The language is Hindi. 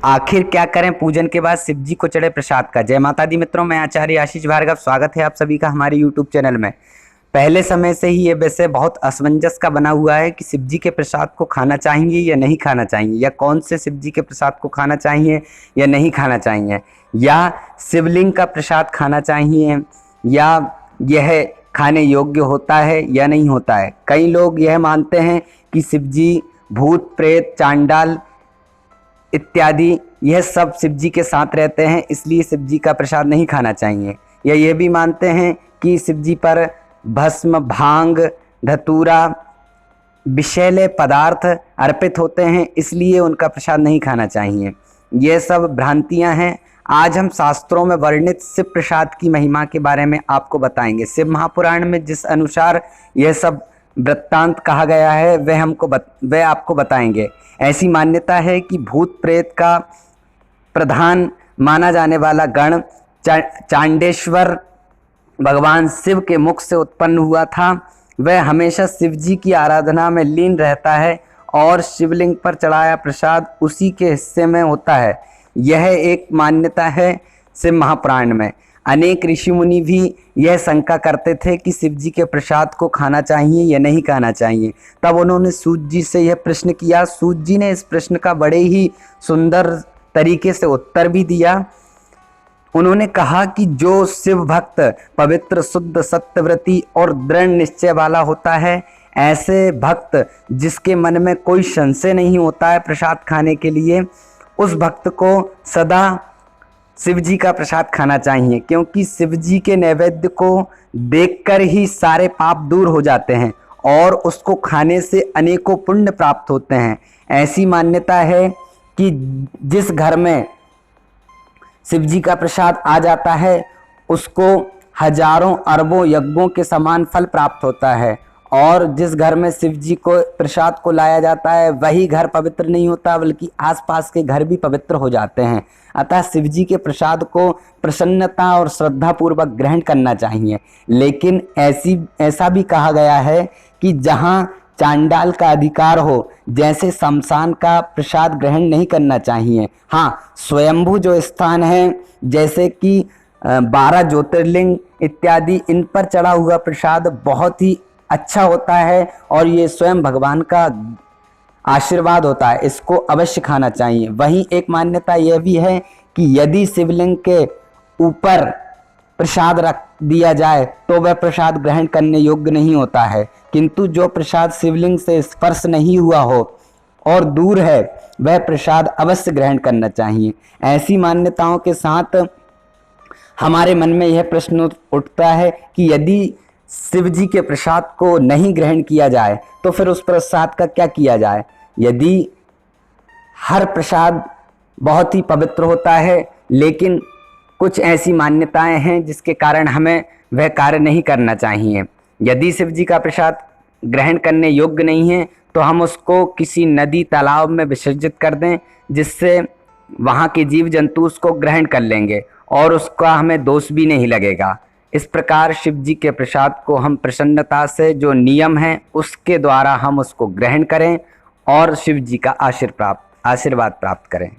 आखिर क्या करें पूजन के बाद शिव जी को चढ़े प्रसाद का। जय माता दी मित्रों, मैं आचार्य आशीष भार्गव, स्वागत है आप सभी का हमारे यूट्यूब चैनल में। पहले समय से ही ये विषय बहुत असमंजस का बना हुआ है कि शिव जी के प्रसाद को खाना चाहिए या नहीं खाना चाहिए, या कौन से शिव जी के प्रसाद को खाना चाहिए या नहीं खाना चाहिए, या शिवलिंग का प्रसाद खाना चाहिए या यह खाने योग्य होता है या नहीं होता है। कई लोग यह मानते हैं कि शिव जी भूत प्रेत चांडाल इत्यादि यह सब शिव जी के साथ रहते हैं, इसलिए शिव जी का प्रसाद नहीं खाना चाहिए। या ये भी मानते हैं कि शिव जी पर भस्म भांग धतूरा विषैले पदार्थ अर्पित होते हैं, इसलिए उनका प्रसाद नहीं खाना चाहिए। ये सब भ्रांतियां हैं। आज हम शास्त्रों में वर्णित शिव प्रसाद की महिमा के बारे में आपको बताएंगे। शिव महापुराण में जिस अनुसार यह सब वृत्तांत कहा गया है वह आपको बताएंगे। ऐसी मान्यता है कि भूत प्रेत का प्रधान माना जाने वाला गण चांडेश्वर भगवान शिव के मुख से उत्पन्न हुआ था। वह हमेशा शिव जी की आराधना में लीन रहता है और शिवलिंग पर चढ़ाया प्रसाद उसी के हिस्से में होता है। यह एक मान्यता है शिव महापुराण में। अनेक ऋषि मुनि भी यह शंका करते थे कि शिव जी के प्रसाद को खाना चाहिए या नहीं खाना चाहिए। तब उन्होंने सूत जी से यह प्रश्न किया। सूत जी ने इस प्रश्न का बड़े ही सुंदर तरीके से उत्तर भी दिया। उन्होंने कहा कि जो शिव भक्त पवित्र शुद्ध सत्यव्रती और दृढ़ निश्चय वाला होता है, ऐसे भक्त जिसके मन में कोई संशय नहीं होता है प्रसाद खाने के लिए, उस भक्त को सदा शिव जी का प्रसाद खाना चाहिए, क्योंकि शिव जी के नैवेद्य को देखकर ही सारे पाप दूर हो जाते हैं और उसको खाने से अनेकों पुण्य प्राप्त होते हैं। ऐसी मान्यता है कि जिस घर में शिव जी का प्रसाद आ जाता है उसको हजारों अरबों यज्ञों के समान फल प्राप्त होता है, और जिस घर में शिव जी को प्रसाद को लाया जाता है वही घर पवित्र नहीं होता, बल्कि आसपास के घर भी पवित्र हो जाते हैं। अतः शिव जी के प्रसाद को प्रसन्नता और श्रद्धा पूर्वक ग्रहण करना चाहिए। लेकिन ऐसा भी कहा गया है कि जहाँ चांडाल का अधिकार हो, जैसे शमशान का प्रसाद ग्रहण नहीं करना चाहिए। हाँ, स्वयंभू जो स्थान है जैसे कि 12 ज्योतिर्लिंग इत्यादि, इन पर चढ़ा हुआ प्रसाद बहुत ही अच्छा होता है और ये स्वयं भगवान का आशीर्वाद होता है, इसको अवश्य खाना चाहिए। वहीं एक मान्यता यह भी है कि यदि शिवलिंग के ऊपर प्रसाद रख दिया जाए तो वह प्रसाद ग्रहण करने योग्य नहीं होता है, किंतु जो प्रसाद शिवलिंग से स्पर्श नहीं हुआ हो और दूर है वह प्रसाद अवश्य ग्रहण करना चाहिए। ऐसी मान्यताओं के साथ हमारे मन में यह प्रश्न उठता है कि यदि शिव जी के प्रसाद को नहीं ग्रहण किया जाए तो फिर उस प्रसाद का क्या किया जाए। यदि हर प्रसाद बहुत ही पवित्र होता है, लेकिन कुछ ऐसी मान्यताएं हैं जिसके कारण हमें वह कार्य नहीं करना चाहिए। यदि शिव जी का प्रसाद ग्रहण करने योग्य नहीं है तो हम उसको किसी नदी तालाब में विसर्जित कर दें, जिससे वहाँ के जीव जंतु उसको ग्रहण कर लेंगे और उसका हमें दोष भी नहीं लगेगा। इस प्रकार शिव जी के प्रसाद को हम प्रसन्नता से, जो नियम है उसके द्वारा हम उसको ग्रहण करें और शिव जी का आशीर्वाद प्राप्त करें।